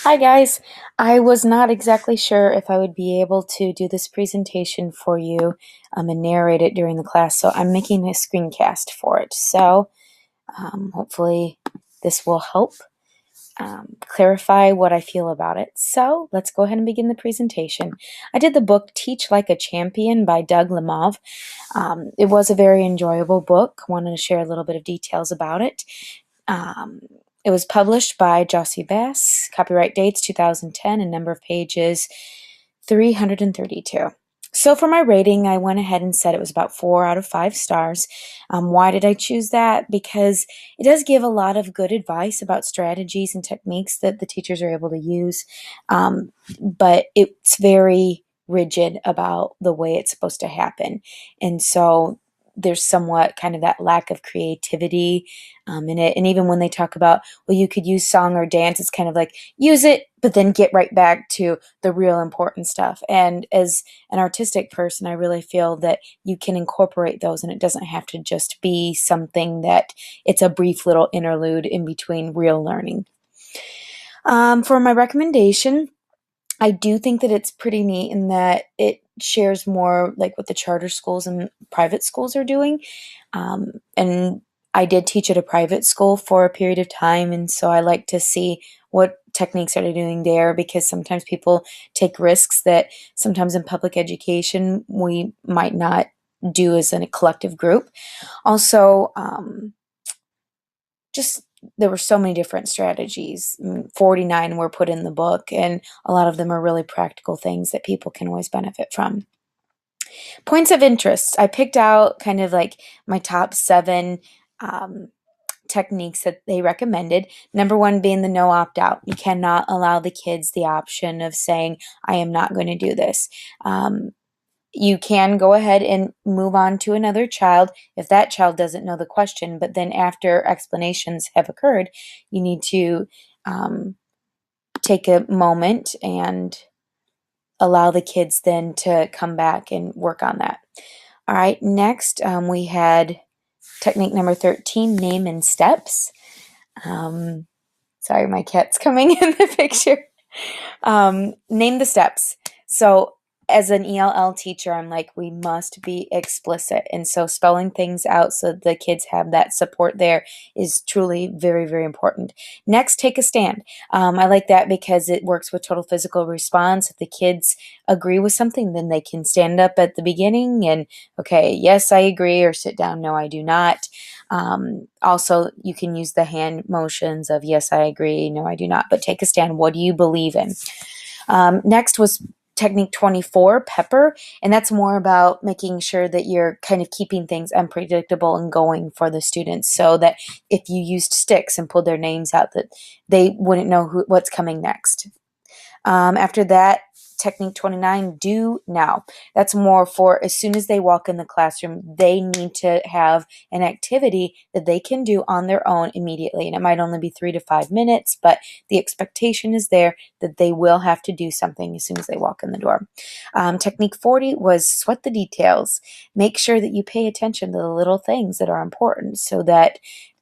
Hi guys, I was not exactly sure if I would be able to do this presentation for you and narrate it during the class, so I'm making a screencast for it. So hopefully this will help clarify what I feel about it. So let's go ahead and begin the presentation. I did the book Teach Like a Champion by Doug Lemov. It was a very enjoyable book. I wanted to share a little bit of details about it. It was published by Jossie Bass, copyright dates 2010, and number of pages 332. So for my rating, I went ahead and said it was about 4 out of 5 stars. Why did I choose that? Because it does give a lot of good advice about strategies and techniques that the teachers are able to use, but it's very rigid about the way it's supposed to happen. And so there's somewhat kind of that lack of creativity in it. And even when they talk about, well, you could use song or dance, it's kind of like, use it, but then get right back to the real important stuff. And as an artistic person, I really feel that you can incorporate those, and it doesn't have to just be something that it's a brief little interlude in between real learning. For my recommendation, I do think that it's pretty neat in that it shares more like what the charter schools and private schools are doing. And I did teach at a private school for a period of time, and so I like to see what techniques are they doing there, because sometimes people take risks that sometimes in public education we might not do as a collective group. Also, just there were so many different strategies. 49 were put in the book, and a lot of them are really practical things that people can always benefit from. Points of interest. I picked out kind of like my top 7 techniques that they recommended. Number 1 being the no opt out. You cannot allow the kids the option of saying, I am not going to do this. You can go ahead and move on to another child if that child doesn't know the question, but then after explanations have occurred, you need to take a moment and allow the kids then to come back and work on that. All right, next we had technique number 13, name and steps. Sorry, my cat's coming in the picture. Name the steps. So as an ELL teacher, I'm like, we must be explicit. And so spelling things out so the kids have that support there is truly very, very important. Next, take a stand. I like that because it works with total physical response. If the kids agree with something, then they can stand up at the beginning and, okay, yes, I agree, or sit down, no, I do not. Also, you can use the hand motions of yes, I agree, no, I do not, but take a stand. What do you believe in? Next was technique 24, pepper, and that's more about making sure that you're kind of keeping things unpredictable and going for the students, so that if you used sticks and pulled their names out, that they wouldn't know what's coming next. After that, technique 29, do now. That's more for as soon as they walk in the classroom, they need to have an activity that they can do on their own immediately. And it might only be 3 to 5 minutes, but the expectation is there that they will have to do something as soon as they walk in the door. Technique 40 was sweat the details. Make sure that you pay attention to the little things that are important, so that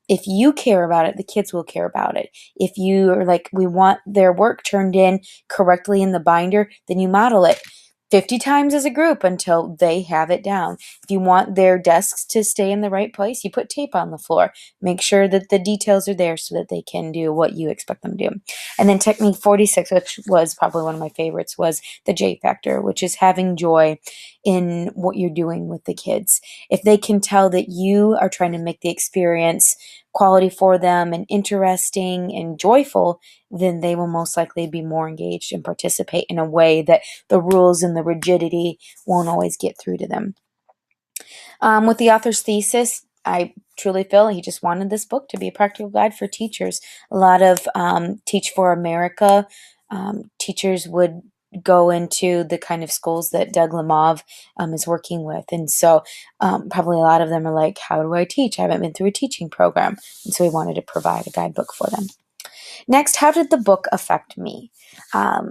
if you care about it, the kids will care about it. If you are like, we want their work turned in correctly in the binder, then you model it 50 times as a group until they have it down. If you want their desks to stay in the right place, you put tape on the floor. Make sure that the details are there so that they can do what you expect them to do. And then technique 46, which was probably one of my favorites, was the J factor, which is having joy in what you're doing with the kids. If they can tell that you are trying to make the experience quality for them and interesting and joyful, then they will most likely be more engaged and participate in a way that the rules and the rigidity won't always get through to them. With the author's thesis, I truly feel he just wanted this book to be a practical guide for teachers. A lot of Teach for America teachers would go into the kind of schools that Doug Lemov is working with. And so probably a lot of them are like, how do I teach? I haven't been through a teaching program. And so he wanted to provide a guidebook for them. Next, how did the book affect me?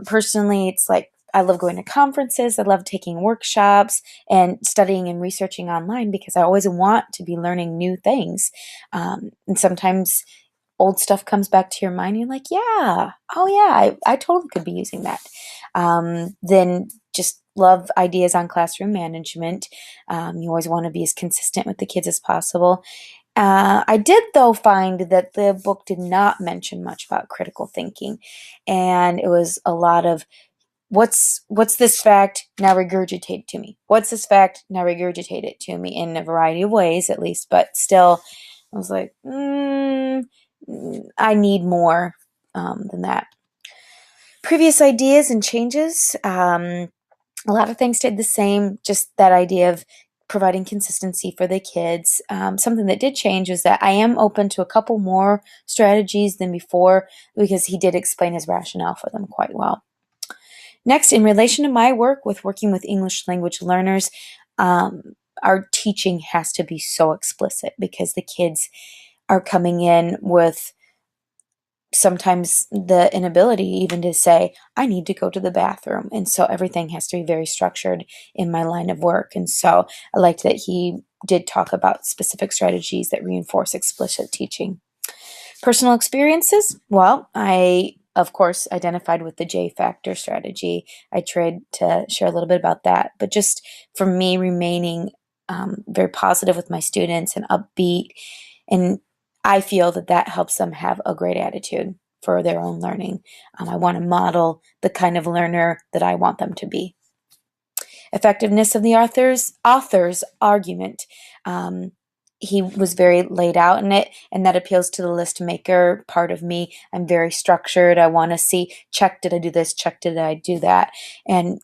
Personally, it's like I love going to conferences. I love taking workshops and studying and researching online, because I always want to be learning new things. And sometimes old stuff comes back to your mind. You're like, yeah, oh yeah, I totally could be using that. Then just love ideas on classroom management. You always want to be as consistent with the kids as possible. I did, though, find that the book did not mention much about critical thinking, and it was a lot of what's this fact, now regurgitate it to me. What's this fact, now regurgitate it to me, in a variety of ways, at least. But still, I was like, I need more than that. Previous ideas and changes. A lot of things stayed the same, just that idea of providing consistency for the kids. Something that did change was that I am open to a couple more strategies than before, because he did explain his rationale for them quite well. Next, in relation to my work with working with English language learners, our teaching has to be so explicit, because the kids are coming in with sometimes the inability even to say, I need to go to the bathroom. And so everything has to be very structured in my line of work. And so I liked that he did talk about specific strategies that reinforce explicit teaching. Personal experiences, well, I, of course, identified with the J factor strategy. I tried to share a little bit about that, but just for me, remaining very positive with my students and upbeat, and I feel that that helps them have a great attitude for their own learning. I want to model the kind of learner that I want them to be. Effectiveness of the author's argument. He was very laid out in it, and that appeals to the list maker part of me. I'm very structured. I want to see, check, did I do this? Check, did I do that? And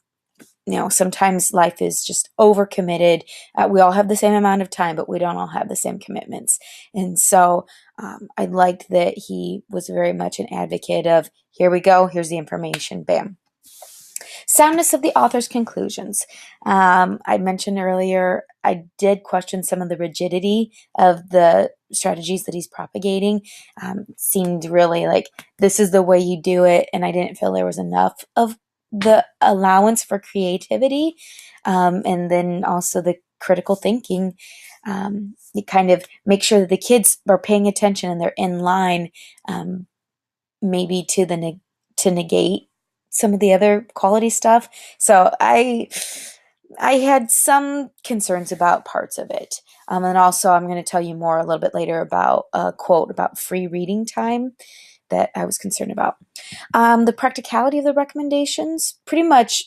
sometimes life is just overcommitted. We all have the same amount of time, but we don't all have the same commitments. And so I liked that he was very much an advocate of, here we go, here's the information, bam. Soundness of the author's conclusions. I mentioned earlier, I did question some of the rigidity of the strategies that he's propagating. Seemed really like, this is the way you do it, and I didn't feel there was enough of the allowance for creativity, and then also the critical thinking. You kind of make sure that the kids are paying attention and they're in line, maybe to negate some of the other quality stuff. So I had some concerns about parts of it. And also I'm going to tell you more a little bit later about a quote about free reading time that I was concerned about. The practicality of the recommendations, pretty much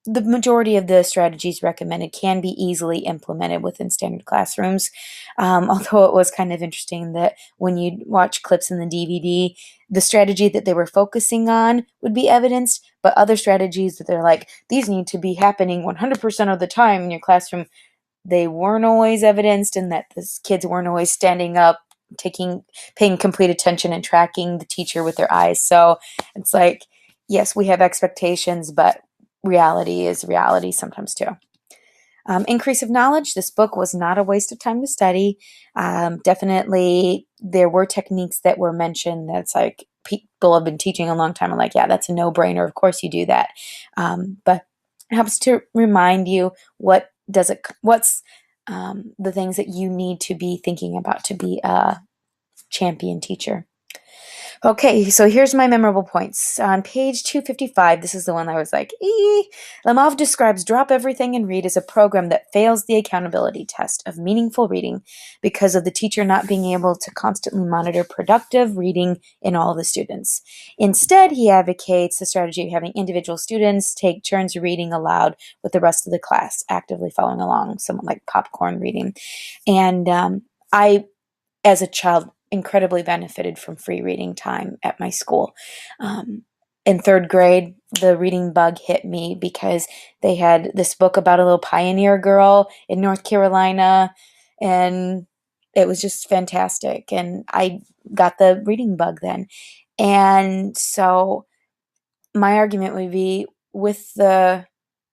the majority of the strategies recommended can be easily implemented within standard classrooms. Although it was kind of interesting that when you watch clips in the DVD, the strategy that they were focusing on would be evidenced, but other strategies that they're like, these need to be happening 100% of the time in your classroom, they weren't always evidenced, and that the kids weren't always standing up, paying complete attention and tracking the teacher with their eyes. So it's like, yes, we have expectations, but reality is reality sometimes too. Increase of knowledge. This book was not a waste of time to study. Definitely, there were techniques that were mentioned that's like people have been teaching a long time. I'm like, yeah, that's a no-brainer. Of course you do that. But it helps to remind you what's the things that you need to be thinking about to be a champion teacher. Okay, so here's my memorable points. On page 255, this is the one I was like, Lemov describes Drop Everything and Read as a program that fails the accountability test of meaningful reading because of the teacher not being able to constantly monitor productive reading in all of the students. Instead, he advocates the strategy of having individual students take turns reading aloud with the rest of the class, actively following along, somewhat like popcorn reading. And I, as a child, incredibly benefited from free reading time at my school. In third grade, the reading bug hit me because they had this book about a little pioneer girl in North Carolina, and it was just fantastic. And I got the reading bug then. And so my argument would be, with the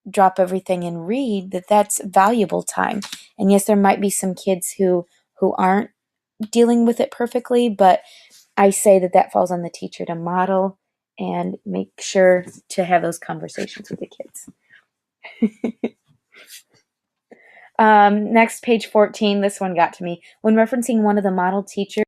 Drop Everything and Read, that's valuable time. And yes, there might be some kids who aren't dealing with it perfectly, but I say that falls on the teacher to model and make sure to have those conversations with the kids. Next, page 14, this one got to me. When referencing one of the model teachers